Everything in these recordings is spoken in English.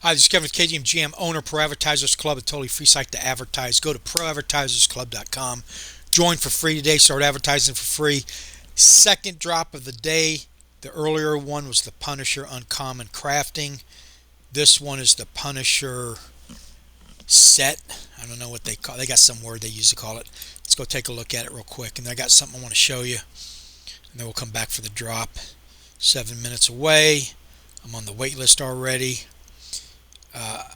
Hi, this is Kevin with KGMJAM, owner Pro Advertisers Club, a totally free site to advertise. Go to proadvertisersclub.com. Join for free today. Start advertising for free. Second drop of the day. The earlier one was the Punisher Uncommon Crafting. This one is the Punisher Set. I don't know what they call it. They got some word they used to call it. Let's go take a look at it real quick. And I got something I want to show you. And then we'll come back for the drop. 7 minutes away. I'm on the wait list already.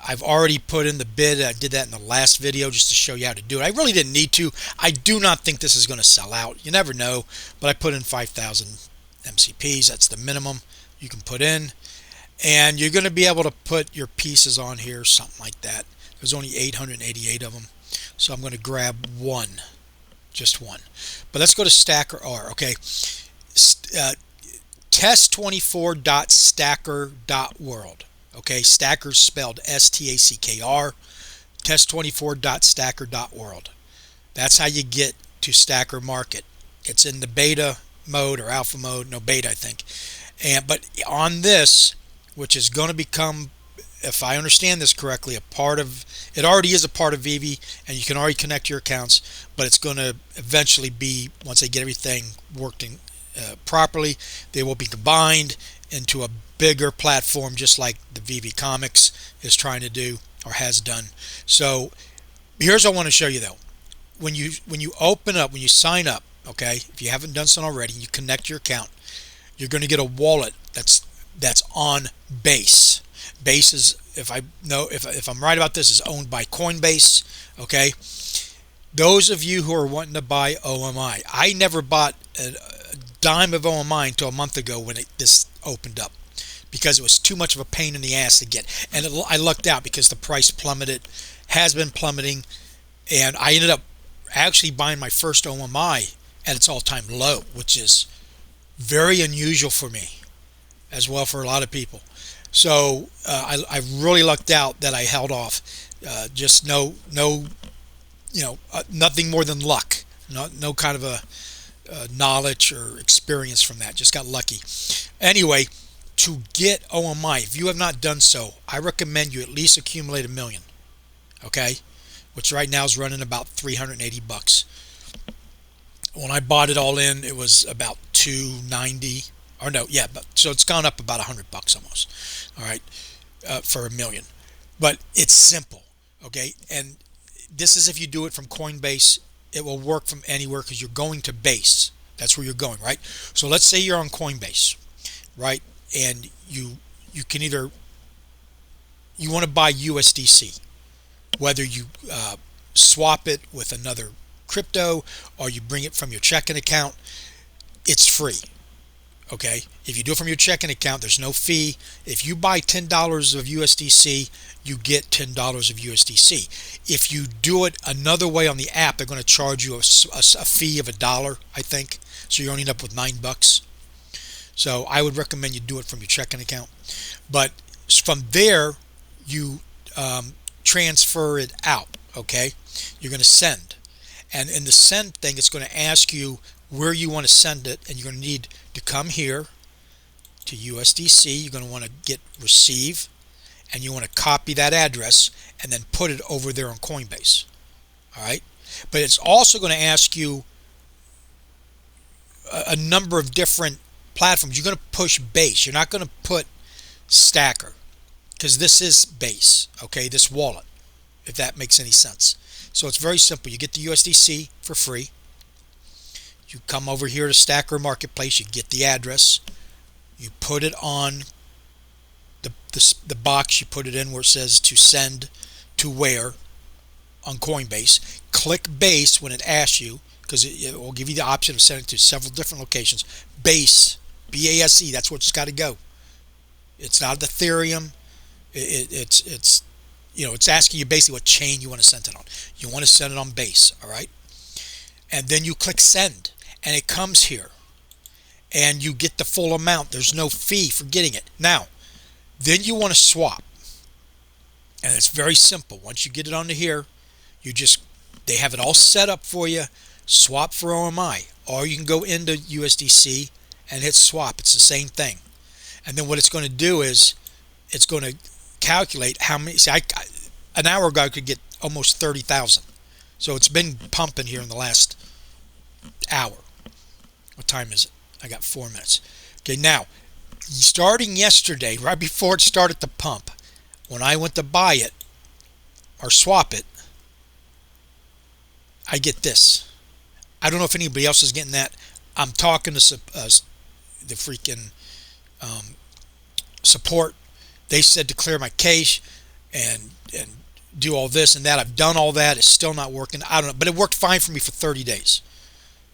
I've already put in the bid. I did that in the last video just to show you how to do it. I really didn't need to. I do not think this is going to sell out. You never know. But I put in 5,000 MCPs. That's the minimum you can put in. And you're going to be able to put your pieces on here, something like that. There's only 888 of them. So I'm going to grab one. Just one. But let's go to Stacker R. Okay. Test24.stacker.world. Okay, Stacker's spelled S-T-A-C-K-R. Test24.stacker.world. That's how you get to Stacker Market. It's in the beta mode or alpha mode, no beta I think. But on this, which is going to become, if I understand this correctly, a part of, it already is a part of Veve, and you can already connect your accounts, but it's going to eventually be, once they get everything working properly, they will be combined into a bigger platform, just like the Veve Comics is trying to do or has done. So here's what I want to show you though. When you open up, when you sign up, okay, if you haven't done so already, you connect your account, you're going to get a wallet that's on Base. Base is, if I'm right about this, is owned by Coinbase. Okay, those of you who are wanting to buy OMI, I never bought a dime of OMI until a month ago when this opened up, because it was too much of a pain in the ass to get, and I lucked out because the price plummeted, has been plummeting, and I ended up actually buying my first OMI at its all-time low, which is very unusual for me, as well for a lot of people. So I really lucked out that I held off. Just nothing more than luck. No kind of a knowledge or experience from that. Just got lucky. Anyway, to get OMI, if you have not done so, I recommend you at least accumulate 1 million. Okay, which right now is running about 380 bucks. When I bought it all in, it was about 290. Or no, yeah, but so it's gone up about 100 bucks almost. All right, for 1 million. But it's simple. Okay, and this is if you do it from Coinbase. It will work from anywhere because you're going to Base. That's where you're going, right? So let's say you're on Coinbase, right? And you can either, you want to buy USDC, whether you swap it with another crypto or you bring it from your checking account, it's free. Okay, if you do it from your checking account, there's no fee. If you buy $10 of USDC, you get $10 of USDC. If you do it another way on the app, they're going to charge you a fee of $1, I think. So you're only end up with $9. So I would recommend you do it from your checking account. But from there, you transfer it out. Okay, you're going to send, and in the send thing, it's going to ask you where you want to send it, and you're going to need to come here to USDC. You're going to want to get receive, and you want to copy that address and then put it over there on Coinbase. All right, but it's also going to ask you a number of different platforms. You're going to push Base. You're not going to put Stacker, because this is Base. Okay, this wallet, if that makes any sense. So it's very simple. You get the USDC for free. You come over here to Stacker Marketplace, you get the address, you put it on the box, you put it in where it says to send to where on Coinbase. Click Base when it asks you, because it will give you the option of sending it to several different locations. Base, B-A-S-E, that's where it's got to go. It's not Ethereum. It's asking you basically what chain you want to send it on. You want to send it on Base, all right? And then you click send, and it comes here, and you get the full amount. There's no fee for getting it. Now, then you want to swap, and it's very simple. Once you get it onto here, they have it all set up for you. Swap for OMI, or you can go into USDC and hit swap. It's the same thing. And then what it's going to do is it's going to calculate how many. See, an hour ago I could get almost 30,000. So it's been pumping here in the last hour. What time is it? I got 4 minutes. Okay, now, starting yesterday, right before it started to pump, when I went to buy it or swap it, I get this. I don't know if anybody else is getting that. I'm talking to the freaking support. They said to clear my cache and do all this and that. I've done all that. It's still not working. I don't know, but it worked fine for me for 30 days.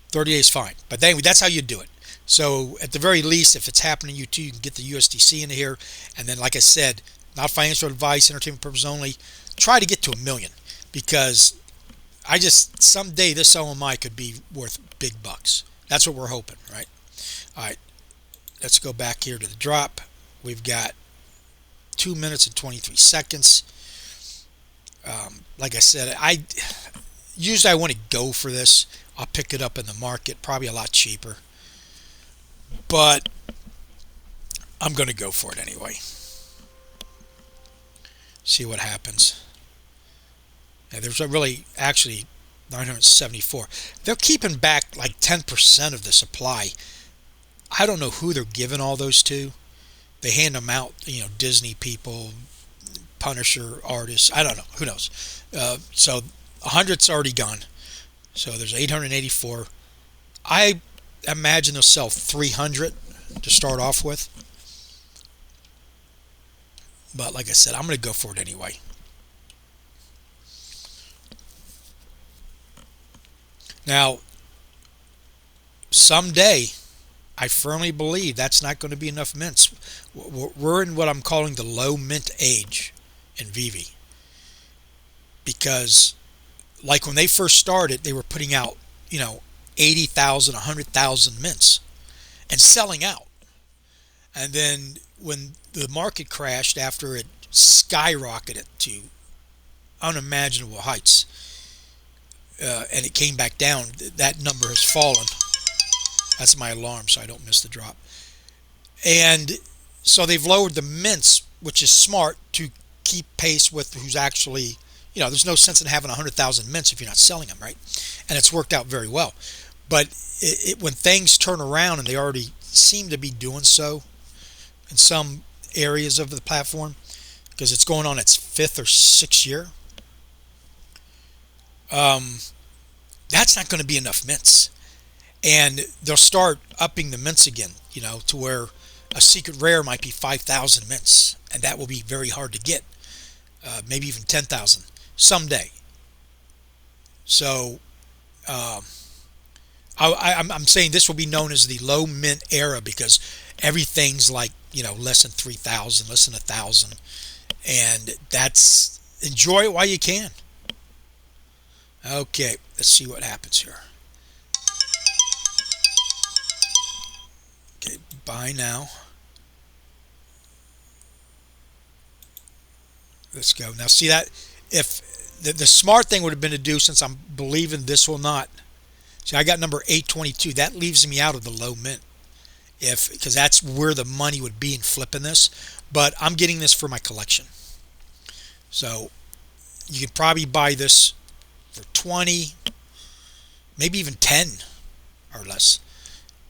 30 days fine. But anyway, that's how you do it. So at the very least, if it's happening to you too, you can get the USDC into here. And then, like I said, not financial advice, entertainment purpose only. Try to get to 1 million, because someday this OMI could be worth big bucks. That's what we're hoping, right? All right, let's go back here to the drop. We've got 2 minutes and 23 seconds. Like I said, usually I want to go for this. I'll pick it up in the market, probably a lot cheaper, but I'm going to go for it anyway. See what happens. Yeah, there's really actually 974. They're keeping back like 10% of the supply. I don't know who they're giving all those to. They hand them out, Disney people, Punisher artists. I don't know. Who knows? So 100's already gone. So there's 884. I imagine they'll sell 300 to start off with. But like I said, I'm going to go for it anyway. Now, someday, I firmly believe that's not going to be enough mints. We're in what I'm calling the low mint age in Veve. Because, like when they first started, they were putting out, 80,000, 100,000 mints and selling out. And then when the market crashed after it skyrocketed to unimaginable heights, and it came back down, that number has fallen. That's my alarm so I don't miss the drop. And so they've lowered the mints, which is smart, to keep pace with who's actually, there's no sense in having 100,000 mints if you're not selling them, right? And it's worked out very well. But when things turn around, and they already seem to be doing so in some areas of the platform, because it's going on its 5th or 6th year, that's not going to be enough mints. And they'll start upping the mints again, to where a secret rare might be 5,000 mints, and that will be very hard to get, maybe even 10,000 someday. So I'm saying this will be known as the low mint era, because everything's like, less than 3,000, less than 1,000, and that's, enjoy it while you can. Okay, let's see what happens here. Okay, buy now. Let's go. Now see that, if the smart thing would have been to do, since I'm believing this will not, see, I got number 822, that leaves me out of the low mint, because that's where the money would be in flipping this. But I'm getting this for my collection, so you could probably buy this for 20, maybe even 10 or less,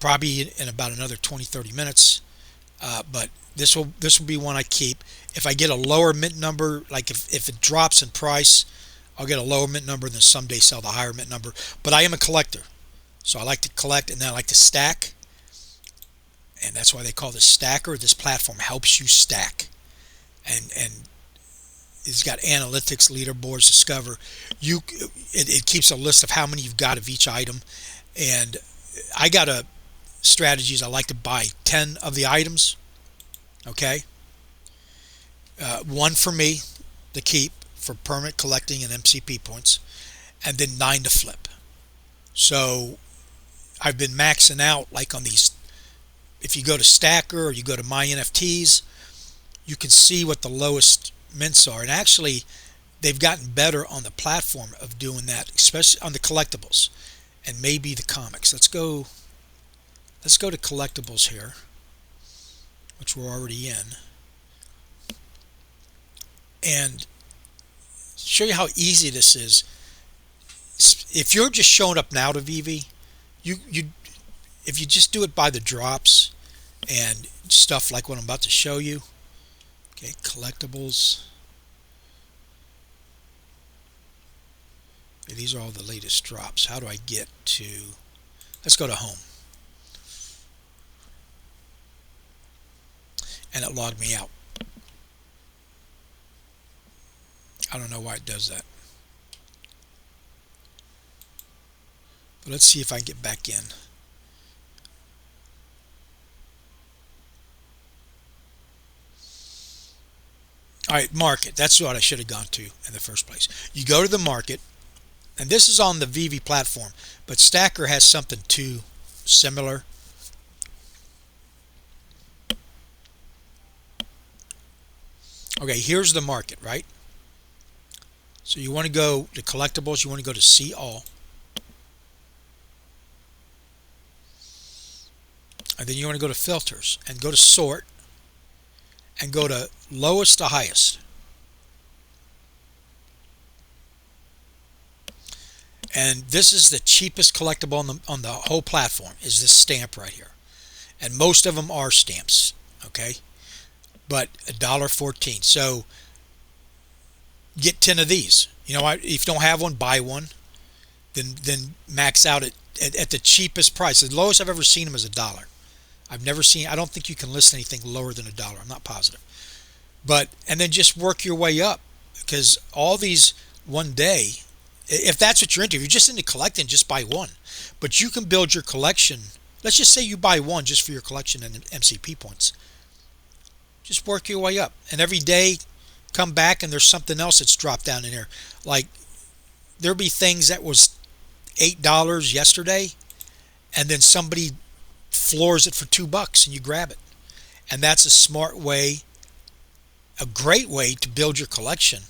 probably in about another 20-30 minutes. But this will be one I keep. If I get a lower mint number, like if it drops in price, I'll get a lower mint number, and then someday sell the higher mint number. But I am a collector, so I like to collect, and then I like to stack, and that's why they call this stacker. This platform helps you stack, and it's got analytics, leaderboards, discover. It keeps a list of how many you've got of each item, and I got a strategies. I like to buy 10 of the items. Okay, one for me to keep for permanent collecting and MCP points, and then 9 to flip. So I've been maxing out, like on these. If you go to Stacker or you go to My NFTs, you can see what the lowest mints are, and actually they've gotten better on the platform of doing that, especially on the collectibles and maybe the comics. Let's go to collectibles here, which we're already in. and show you how easy this is. If you're just showing up now to Veve, you if you just do it by the drops and stuff like what I'm about to show you. Okay, collectibles. Okay, these are all the latest drops. How do I get to, let's go to home. And it logged me out. I don't know why it does that. But let's see if I can get back in. All right, market. That's what I should have gone to in the first place. You go to the market, and this is on the Veve platform, but Stacker has something too similar. Okay, here's the market, right? So you want to go to collectibles, you want to go to see all. And then you want to go to filters and go to sort and go to lowest to highest. And this is the cheapest collectible on the whole platform, is this stamp right here. And most of them are stamps, okay? But $1.14. So get 10 of these. You know, if you don't have one, buy one. Then max out at the cheapest price. The lowest I've ever seen them is $1. I've never seen, I don't think you can list anything lower than $1. I'm not positive. But, and then just work your way up, because all these one day, if that's what you're into, if you're just into collecting, just buy one. But you can build your collection. Let's just say you buy one just for your collection and MCP points. Just work your way up. And every day, come back and there's something else that's dropped down in there. Like, there'll be things that was $8 yesterday, and then somebody floors it for $2 and you grab it. And that's a smart way, a great way to build your collection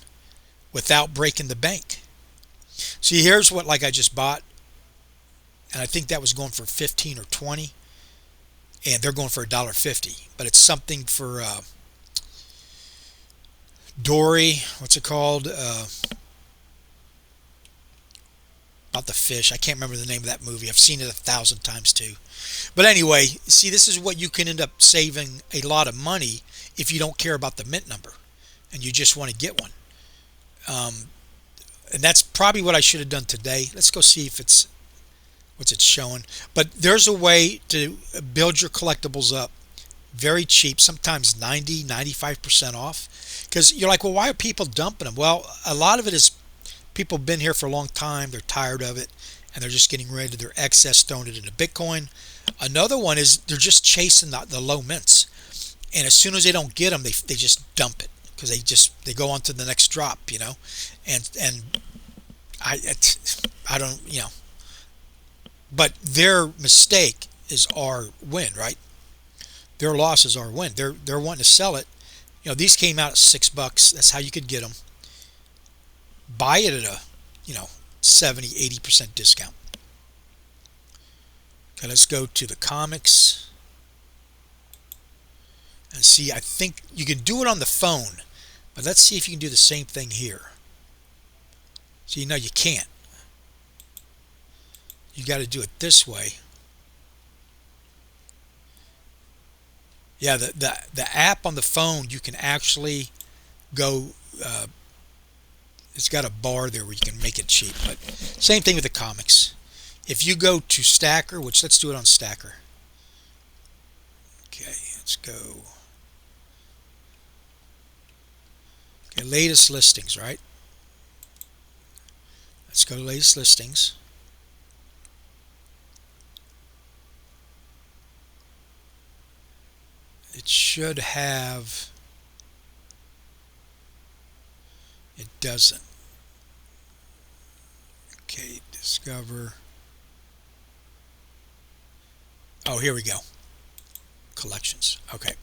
without breaking the bank. See, here's what, like, I just bought, and I think that was going for 15 or 20, and they're going for $1.50. But it's something for Dory, what's it called? Not the fish. I can't remember the name of that movie. I've seen it 1,000 times too. But anyway, see, this is what you can end up saving a lot of money if you don't care about the mint number and you just want to get one. And that's probably what I should have done today. Let's go see if it's what's it showing. But there's a way to build your collectibles up very cheap, sometimes 90-95% off. Because you're like, well, why are people dumping them? Well, a lot of it is people have been here for a long time, they're tired of it, and they're just getting rid of their excess, throwing it into Bitcoin. Another one is they're just chasing the low mints, and as soon as they don't get them, they just dump it, because they go on to the next drop, you know. And I don't, you know, but their mistake is our win, right? Their loss is our win. They're wanting to sell it. You know, these came out at $6. That's how you could get them. Buy it at a, you know, 70-80% discount. Okay, let's go to the comics and see. I think you can do it on the phone, but let's see if you can do the same thing here. So you know you can't. You got to do it this way. Yeah, the app on the phone, you can actually go. It's got a bar there where you can make it cheap. But same thing with the comics. If you go to Stacker, which let's do it on Stacker. Okay, let's go. Okay, latest listings, right? Let's go to latest listings. It should have. It doesn't. Okay, discover. Oh, here we go. Collections. Okay.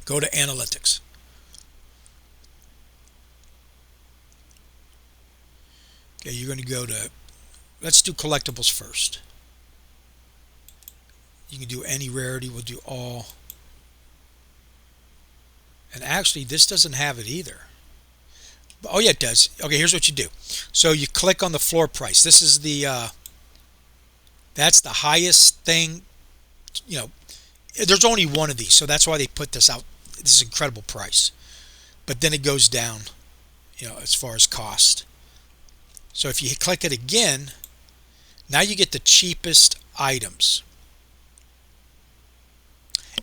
Go to analytics. Okay, you're going to go to, let's do collectibles first. You can do any rarity. We'll do all. And actually, this doesn't have it either. Oh yeah, it does. Okay, here's what you do. So you click on the floor price. This is the that's the highest thing. You know, there's only one of these, so that's why they put this out. This is an incredible price. But then it goes down, as far as cost. So if you click it again, now you get the cheapest items.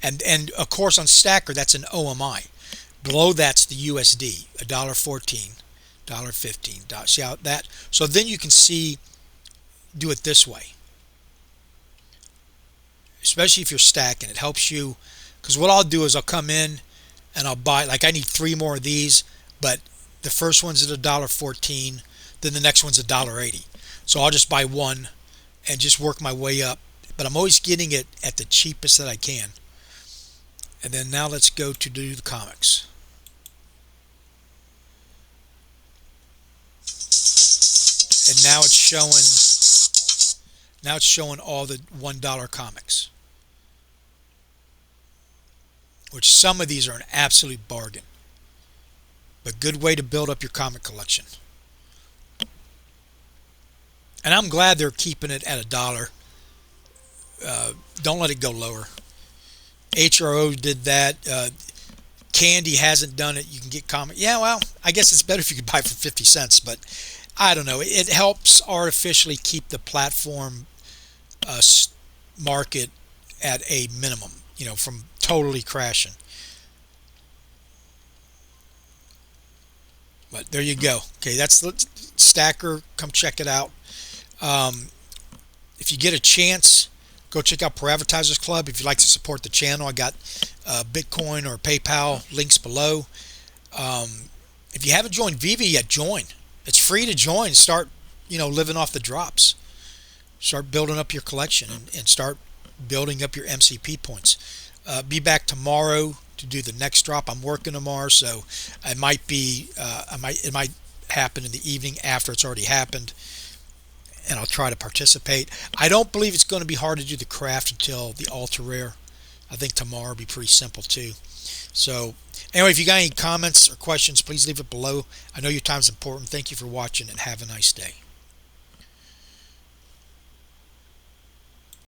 And of course on Stacker that's an OMI. Below that's the USD, $1.14, $1.15. See how that? So then you can see, do it this way, especially if you're stacking. It helps you because what I'll do is I'll come in and I'll buy, like I need three more of these, but the first one's at $1.14, then the next one's $1.80. So I'll just buy one and just work my way up. But I'm always getting it at the cheapest that I can. And then now let's go to do the comics. And now it's showing all the $1 comics, which some of these are an absolute bargain. But good way to build up your comic collection. And I'm glad they're keeping it at $1. Don't let it go lower. HRO did that. Candy hasn't done it. You can get comic. Yeah, well, I guess it's better if you could buy for 50 cents, but I don't know. It helps artificially keep the platform market at a minimum, from totally crashing. But there you go. Okay, that's the Stacker. Come check it out. If you get a chance, go check out Pro Advertisers Club. If you'd like to support the channel, I got Bitcoin or PayPal links below. If you haven't joined Veve yet, join. It's free to join. Start, living off the drops. Start building up your collection and start building up your MCP points. Be back tomorrow to do the next drop. I'm working tomorrow, so it might happen in the evening after it's already happened, and I'll try to participate. I don't believe it's going to be hard to do the craft until the ultra rare. I think tomorrow will be pretty simple too. So anyway, if you got any comments or questions, please leave it below. I know your time is important. Thank you for watching and have a nice day.